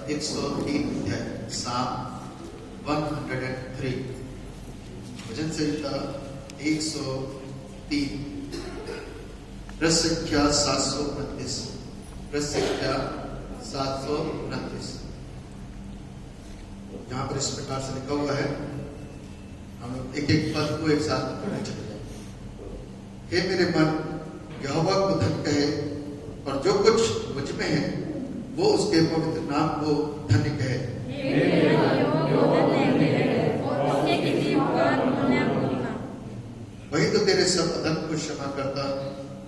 103 अध्याय साम 103 भजन संहिता 103 प्रश्न संख्या 729 प्रश्न संख्या 729 यहाँ पर इस प्रकार से लिखा हुआ है। हम एक एक पद को एक साथ पढ़ने चले जाएंगे। हे मेरे मन यहोवा को धन कहे और जो कुछ मुझ में है वो उसके पवित्र नाम को धन्य कहे। वही तो तेरे सब अधर्म को क्षमा करता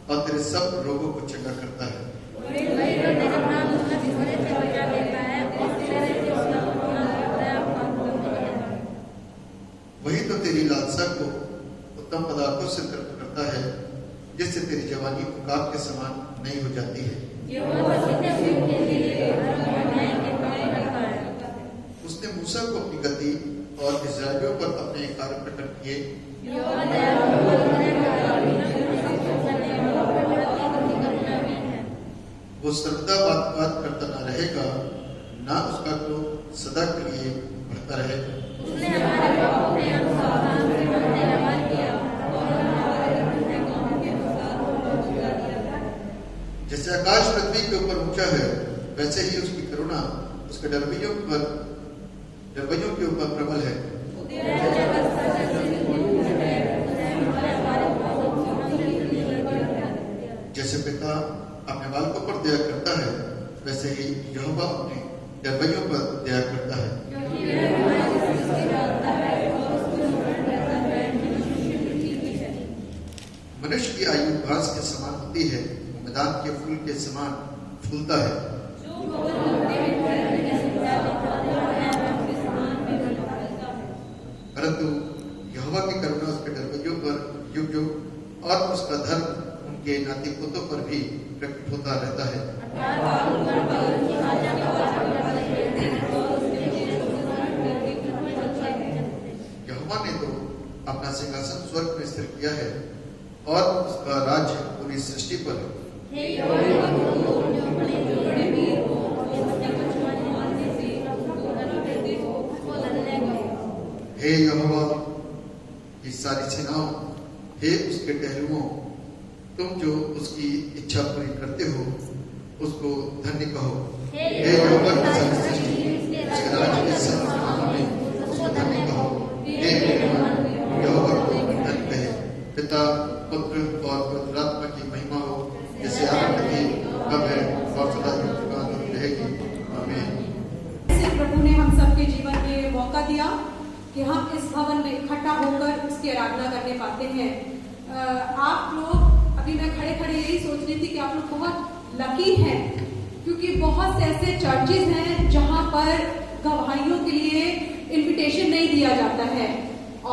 और तेरे सब रोगों को चंगा करता है। वही तो तेरी लालसा को उत्तम पदार्थों से तृप्त करता है, जिससे तेरी जवानी उकाब के समान नहीं हो जाती है। उसने मूसा को अपनी गति और इस्राएलियों पर अपने कार्य प्रकट किए। वो सर्वदा बात करता न रहेगा, ना उसका क्रोध सदा के लिए बढ़ता रहेगा। जैसे आकाश पृथ्वी के ऊपर ऊंचा है, वैसे ही उसकी करुणा उसके डरवैयों के ऊपर प्रबल है। जैसे पिता अपने बालकों पर दया करता है, वैसे ही यहोवा अपने डरवैयों पर दया करता है। मनुष्य की आयु घास के समान होती है, मैदान के फूल के समान फूलता है। परंतु यहोवा की करुणा उसके डरवैयों पर युग युग और उसका धर्म उनके नाती पोतों पर भी प्रकट होता रहता है। यहोवा ने तो अपना सिंहासन स्वर्ग में स्थिर किया है और उसका राज्य पूरी सृष्टि पर है। हे यहोवा की सारी सेनाओं, हे उसके टहलुओं, तुम जो उसकी इच्छा पूरी करते हो उसको धन्य कहो। हे यहोवा की सारी सृष्टि, उसके राज्य के सब कामों में उसको धन्य कहो। हे मेरे मन यहोवा को धन्य कहे। पिता पुत्र और पवित्र आत्मा की महिमा हो, जैसे आरंभ थी, अब है और सदा युगांत रहेगी। आमीन। प्रभु ने हम सबके जीवन में मौका दिया कि हम इस भवन में इकट्ठा होकर उसकी आराधना करने पाते हैं। आप लोग, अभी मैं खड़े खड़े यही सोच रही थी कि आप लोग बहुत लकी हैं, क्योंकि बहुत से ऐसे चर्चेज हैं जहां पर गवाहियों के लिए इनविटेशन नहीं दिया जाता है।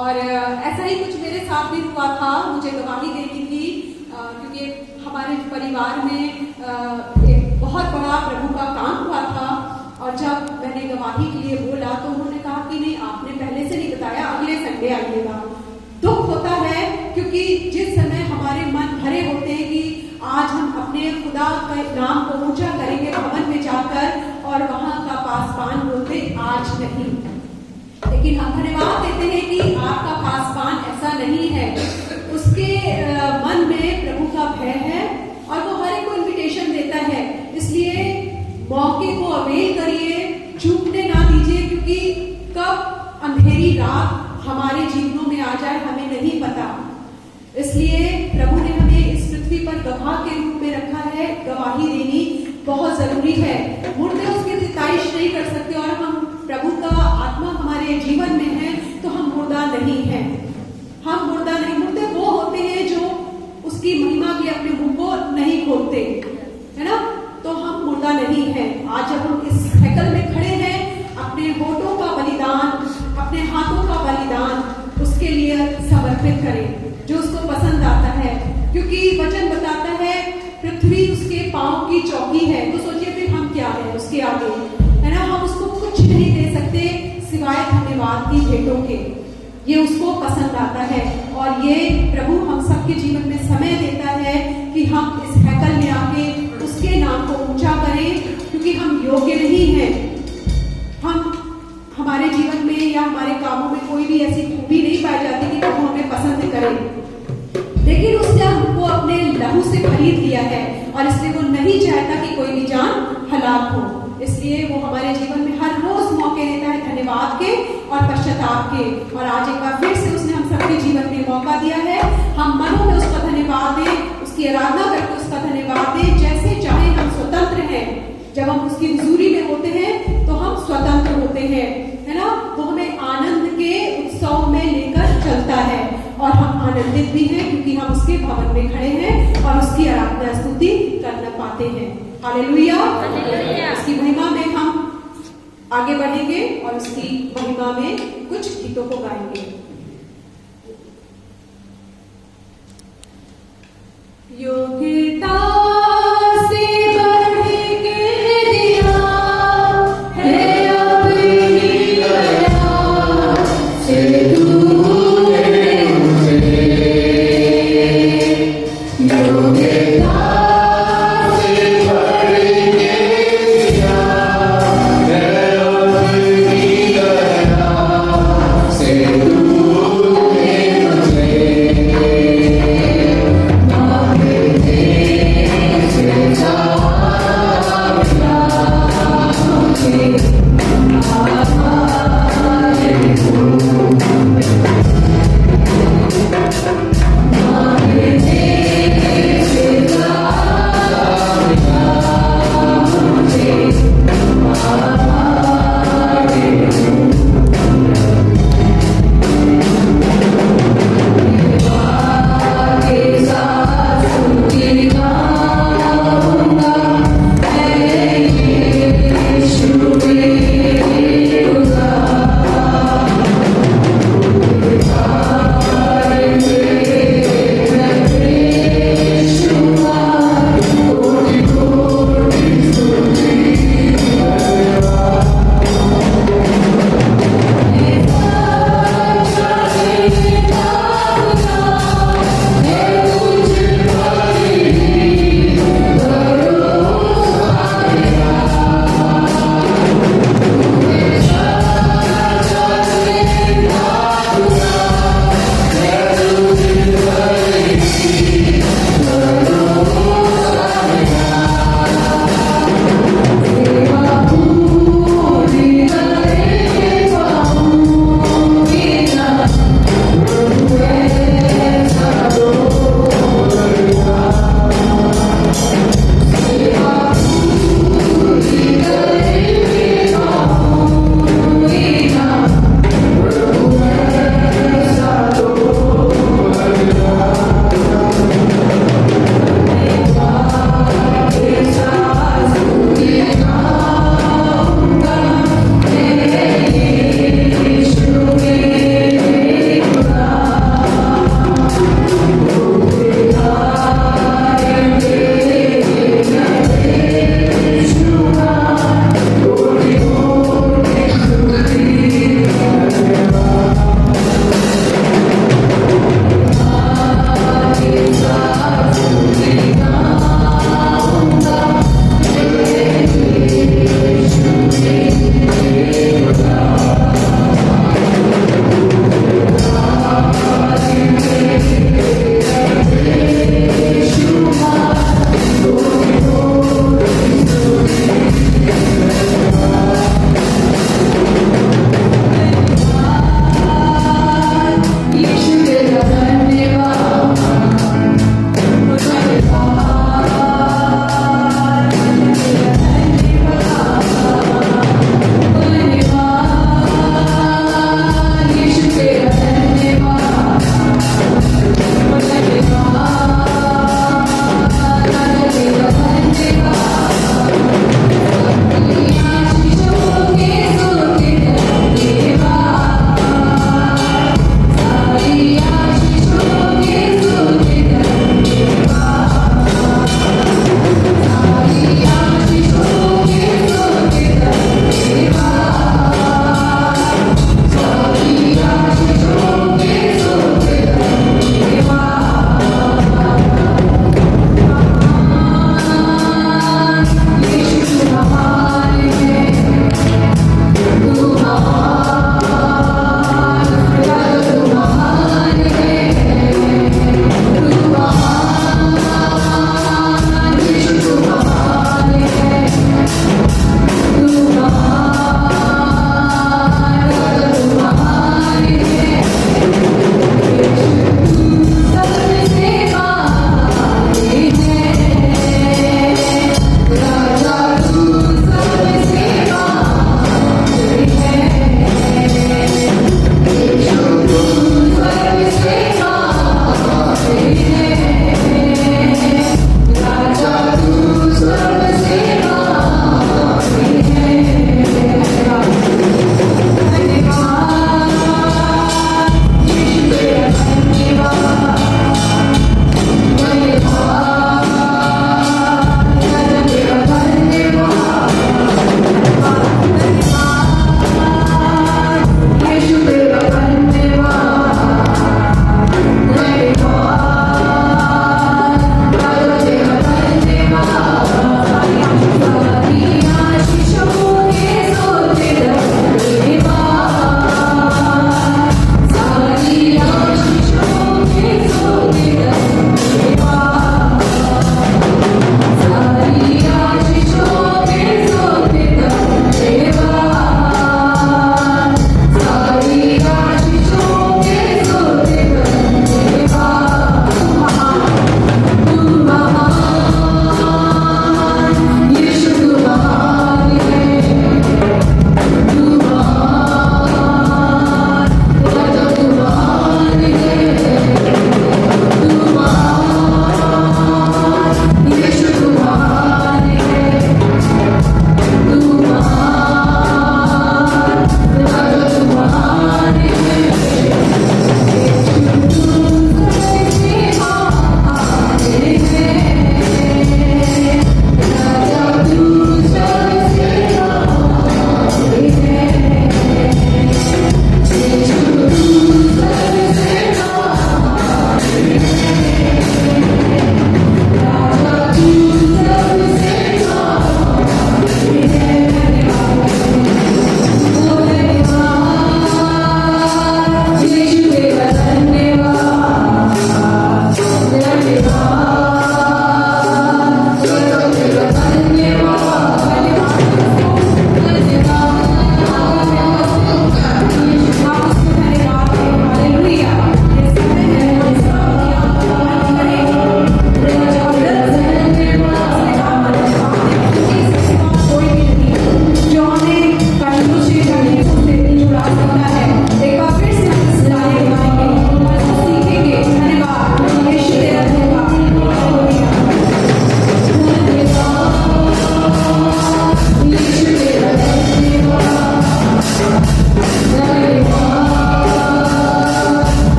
और ऐसा ही कुछ मेरे साथ भी हुआ था। मुझे गवाही देनी थी क्योंकि हमारे परिवार में एक बहुत बड़ा प्रभु का काम हुआ था। और जब मैंने गवाही के लिए बोला तो उन्होंने कहा कि नहीं, आपने पहले से नहीं बताया, अगले संडे आइएगा। दुख होता है क्योंकि जिस समय हमारे मन भरे होते हैं कि आज हम अपने खुदा के नाम को ऊंचा करेंगे भवन में जाकर, और वहां का पासपान बोलते आज नहीं। लेकिन हम धन्यवाद देते हैं कि आपका पासपान ऐसा नहीं है। उसके मन में प्रभु का भय है और वो हर एक को इन्विटेशन देता है। इसलिए मौके को अवेल करिए, चूकने ना दीजिए, क्योंकि कब अंधेरी रात हमारे जीवनों में आ जाए हमें नहीं पता। इसलिए प्रभु ने हमें इस पृथ्वी पर गवाह के रूप में रखा है। गवाही देनी बहुत जरूरी है। मुर्दे उसकी सिताइश नहीं कर सकते, और हम प्रभु का आत्मा हमारे जीवन में है तो हम मुर्दा नहीं है। हम मुर्दा नहीं, मुर्दे वो होते हैं जो उसकी महिमा के अपने मुंह को नहीं खोलते, है ना। तो हम मुर्दा नहीं है। आज जब हम इस हैकल में खड़े हैं, अपने होठों का बलिदान, अपने हाथों का बलिदान उसके लिए समर्पित करें जो उसको पसंद आता है। क्योंकि वचन बताता है पृथ्वी उसके पांव की चौकी है। तो सोचिए फिर हम क्या है उसके आगे, है ना। हम उसको कुछ नहीं दे सकते सिवाय धन्यवाद की भेंटों के। ये उसको पसंद आता है और ये प्रभु हम सबके जीवन में समय देता है कि हम इस हैकल में आके उसके नाम को ऊंचा करें, क्योंकि हम योग्य नहीं हैं। हमारे कामों में कोई भी ऐसी खूबी नहीं पाई जाती कि प्रभु हमें पसंद करे, लेकिन उसने हमको अपने लहू से खरीद लिया है और इसलिए वो नहीं चाहता कि कोई भी जान हलाक हो। इसलिए वो हमारे जीवन में हर रोज मौके देता है धन्यवाद के और पश्चाताप के। और आज एक बार फिर से उसने हम सबके जीवन में मौका दिया है, हम मनों में उसका धन्यवाद दें, उसकी आराधना करके उसका धन्यवाद दें। जैसे चाहे हम स्वतंत्र हैं, जब हम उसकी हुजूरी में होते हैं तो हम स्वतंत्र होते हैं, है ना। वो हमें आनंद के उत्सव में लेकर चलता है और हम आनंदित भी हैं क्योंकि हम उसके भवन में खड़े हैं और उसकी आराधना स्तुति करना पाते हैं। हालेलुया। उसकी महिमा में हम आगे बढ़ेंगे और उसकी महिमा में कुछ गीतों को गाएंगे। योग्यता से बढ़ के दिया है अपनी दया से तूने मुझे, योग्यता से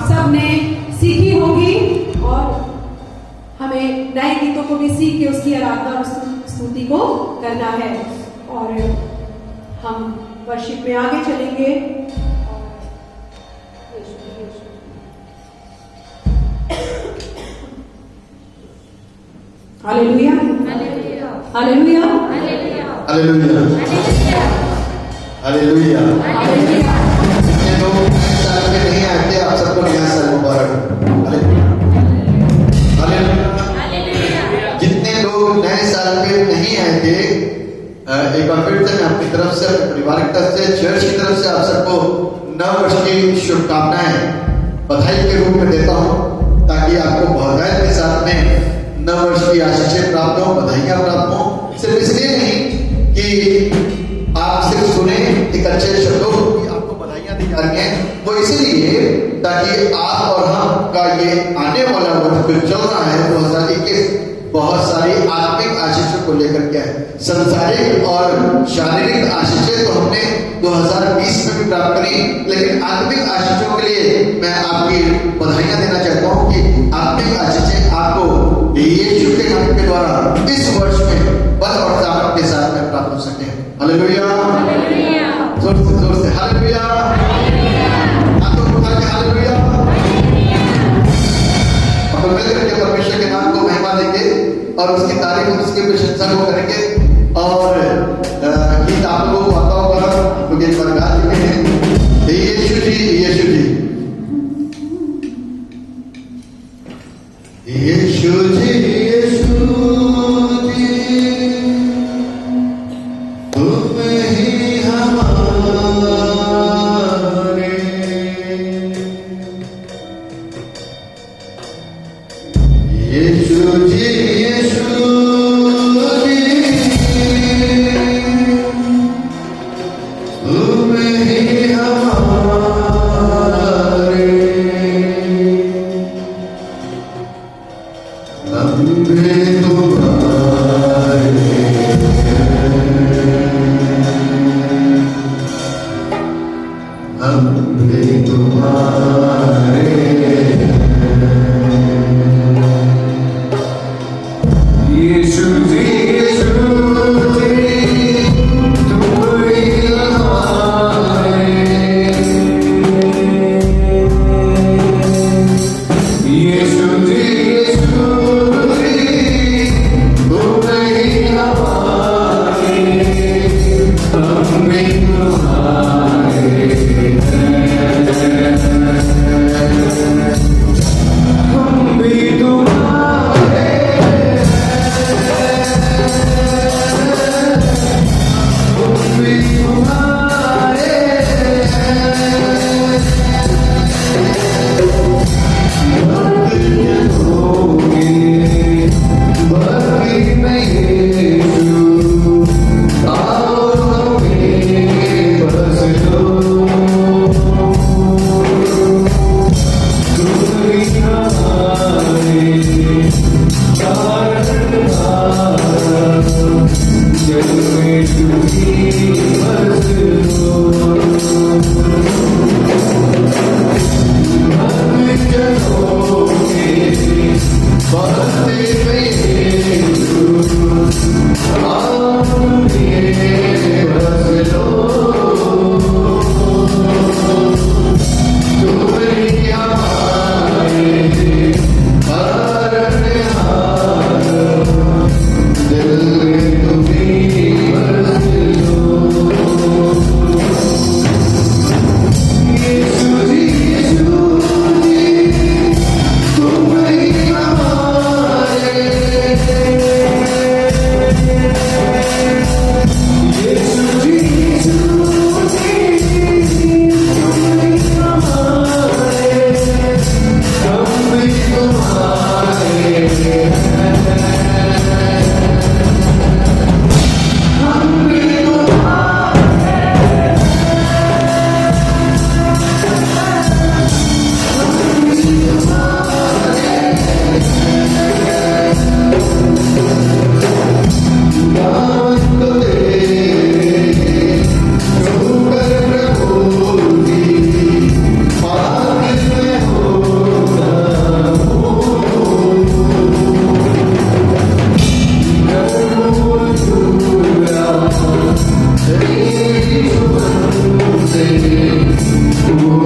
आप सब ने सीखी होगी और हमें नए गीतों को भी सीख के उसकी आराधना और स्तुति को करना है। और हम वर्शिप में आगे चलेंगे। Hallelujah, hallelujah, hallelujah, hallelujah. जितने लोग नए साल में नहीं आए थे, आप सबको नया साल मुबारक। हालेलुया। जितने लोग नए साल में नहीं आए थे, एक बार फिर से मैं अपनी तरफ से, अपने परिवार की तरफ से, चर्च की तरफ से आप सबको नव वर्ष की शुभकामनाएं बधाई के रूप में देता हूं, ताकि आपको बहुतायत के साथ में नव वर्ष की आशीषें प्राप्त हो, बधाइयां प्राप्त हो। सिर्फ इसलिए नहीं कि आप सिर्फ सुने एक अच्छे शब्दों की आपको बधाइयां दी जा रही हैं, वो इसीलिए ताकि आप और हम का ये आने वाला वर्ष जो चल रहा है 2021 बहुत सारी आत्मिक आशीषों को लेकर के है। सांसारिक और शारीरिक आशीषें तो हमने 2020 में भी प्राप्त करी, लेकिन आत्मिक आशीषों के लिए मैं आपकी बधाइयां देना चाहता हूं कि आत्मिक आशीषें आपको यीशु के नाम के द्वारा इस वर्ष में बल और ताकत के साथ में प्राप्त हो सके। हालेलुया, जोर से हालेलुया, हाथों को उठा के हालेलुया। अब मिलकर के परमेश्वर के नाम को महिमा देंगे और उसकी तारीफ और उसकी प्रशंसा को करेंगे। और गीत आप लोगों को आता होगा, लोग एक बार गा चुके हैं, यीशु जी, यीशु जी, यीशु जी, यीशु जी, तुम ही हमारे, यीशु जी, यीशु जी,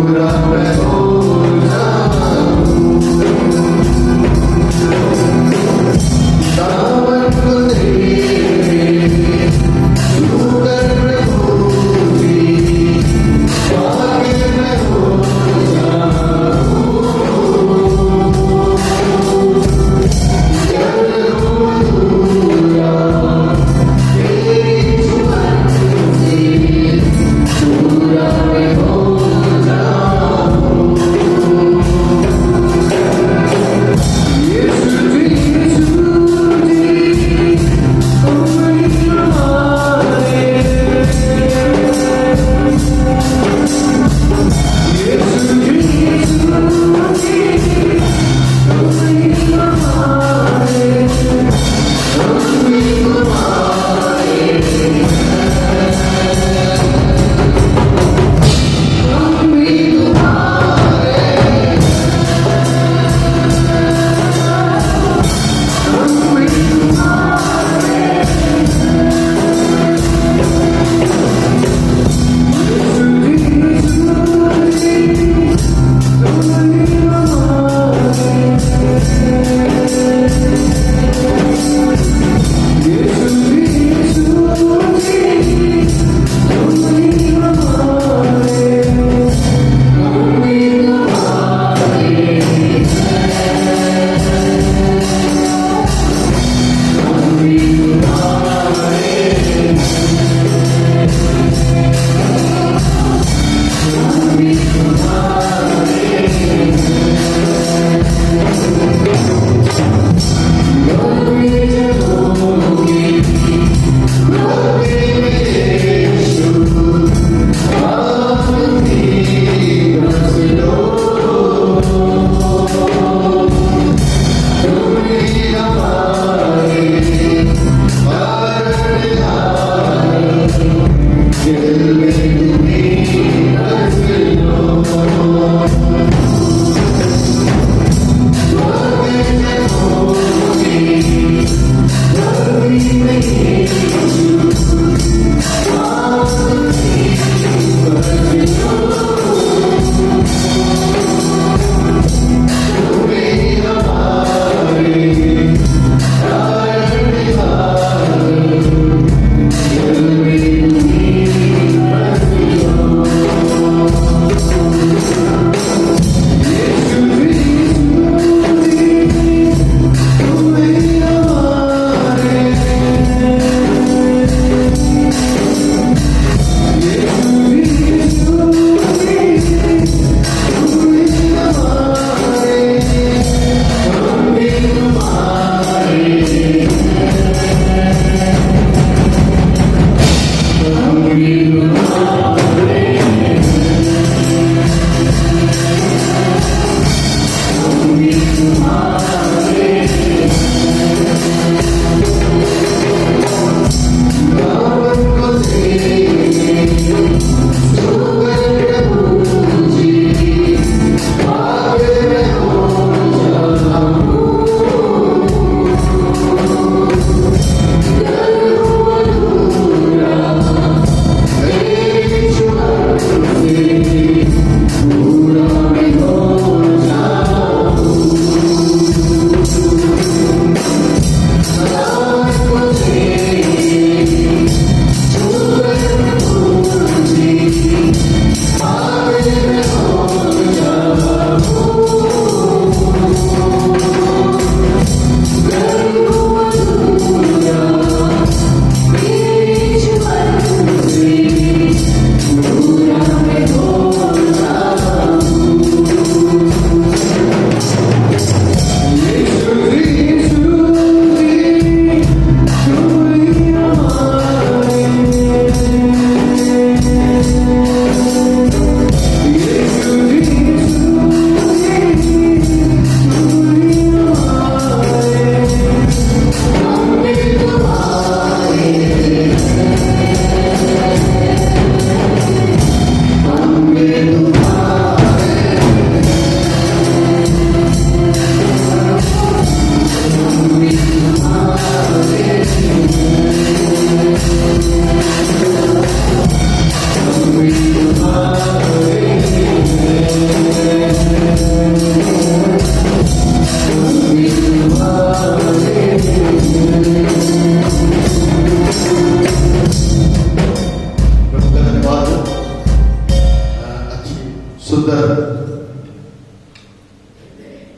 पूरा मैं हो जाऊं। दामन को तेरे छूकर प्रभुजी आगे मैं हो जाऊं। जब हूँ दूरा तेरी जुबान से पूरा मैं हो जाऊं।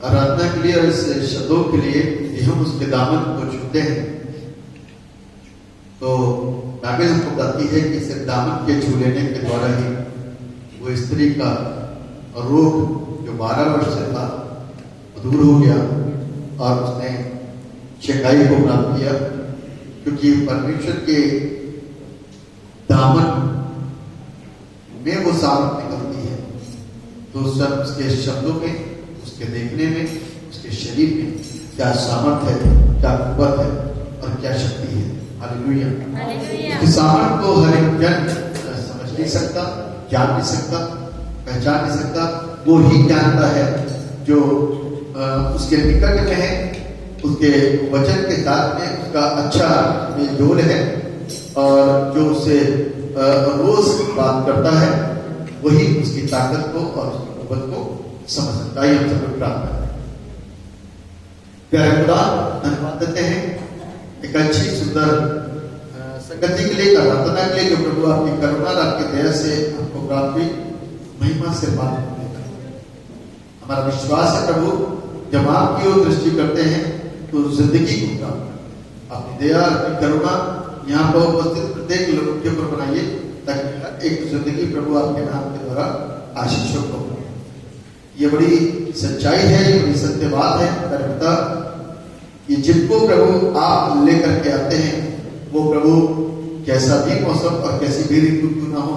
आराधना के लिए और इस शब्दों के लिए कि हम उसके दामन को छूते हैं, तो बाइबल हमको बताती है कि सिर्फ दामन के छू लेने के द्वारा ही वो स्त्री का रोग जो 12 वर्ष से था वो दूर हो गया और उसने चंगाई को प्राप्त किया, क्योंकि परमेश्वर के दामन में वो सामर्थ निकलती है। तो सब उसके शब्दों में, उसके देखने में, उसके शरीर में क्या सामर्थ है, क्या कुव्वत है और क्या शक्ति है। हालेलुया। उसके सामर्थ को हर एक जन समझ नहीं सकता, जान नहीं सकता, पहचान नहीं सकता। वो ही जानता है जो उसके निकट में है, उसके वचन के साथ में उसका अच्छा मेलजोल है और जो उससे रोज बात करता है वही उसकी ताकत को और उसकी कुव्वत को समझ सकता है। हम सब प्रार्थना करें। प्यारे खुदा, धन्यवाद देते हैं एक अच्छी सुंदर संगति के लिए, प्रार्थना के लिए जो प्रभु आपकी करुणा और आपकी दया से आपको प्राप्त हुई। महिमा से बात हमारा विश्वास है प्रभु, जब आपकी ओर दृष्टि करते हैं तो जिंदगी को प्राप्त करते हैं। अपनी दया, अपनी करुणा यहाँ पर उपस्थित प्रत्येक लोगों के ऊपर बनाइए, ताकि हर एक जिंदगी प्रभु आपके नाम के द्वारा आशीषों को। ये बड़ी सच्चाई है, ये बड़ी सत्य बात है मेरे पिता, कि जिनको प्रभु आप लेकर के आते हैं वो प्रभु कैसा भी मौसम और कैसी भी ऋतु क्यों ना हो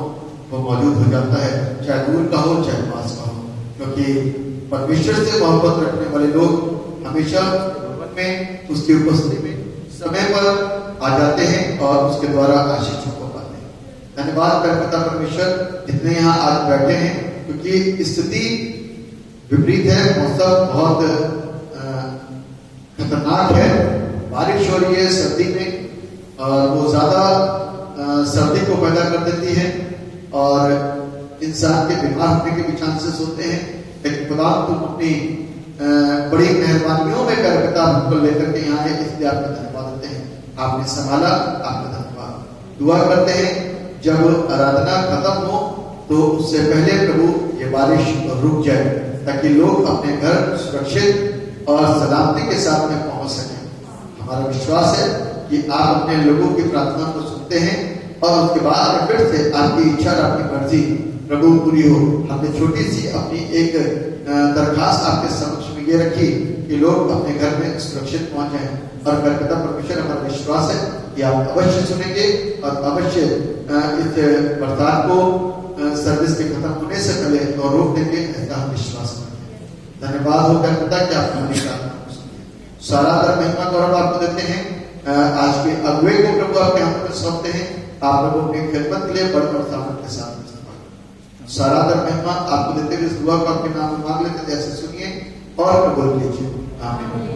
वो मौजूद हो जाता है, चाहे दूर का हो चाहे पास का हो, क्योंकि परमेश्वर से मोहब्बत रखने वाले लोग हमेशा भवन में उसकी उपस्थिति में समय पर आ जाते हैं और उसके द्वारा आशीषों को पाते हैं। धन्यवाद कर पिता परमेश्वर, जितने यहाँ आज बैठे हैं, क्योंकि स्थिति विपरीत है, मौसम बहुत खतरनाक है, बारिश हो रही है सर्दी में और वो ज्यादा सर्दी को पैदा कर देती है और इंसान के बीमार होने के भी चांसेस होते हैं। लेकिन खुदा तुम अपनी बड़ी मेहरबानियों में कर पिता हमको लेकर के यहाँ है, इसलिए आपका धन्यवाद देते हैं। आपने संभाला, आपका धन्यवाद। दुआ करते हैं जब आराधना खत्म हो तो उससे पहले प्रभु ये बारिश रुक जाए, ताकि लोग अपने घर सुरक्षित और सलामती के साथ में पहुंच सकें। हमारा विश्वास है कि आप अपने लोगों की प्रार्थना को सुनते हैं और उसके बाद फिर से आपकी इच्छा और आपकी मर्जी प्रभु पूरी हो। हमने छोटी सी अपनी एक दरखास्त आपके समक्ष में ये रखी कि लोग अपने घर में सुरक्षित पहुंच जाएं, और पिता परमेश्वर हमारा विश्वास है कि आप अवश्य सुनेंगे और अवश्य इस बरसात को सर्विस के खत्म होने से पहले और रोक देंगे, ऐसा हम विश्वास करते हैं। धन्यवाद हो पिता कि आप हमारी प्रार्थना सुनिए। सारा महिमा गौरव आपको देते हैं। आज के अगुवे को प्रभु आपके हाथ में सौंपते हैं। आप प्रभु अपनी खिदमत के लिए बड़ और सामर्थ के साथ सारा महिमा आपको देते हुए इस दुआ को आपके नाम में मांग लेते, जैसे सुनिए और कबूल कीजिए। आमीन।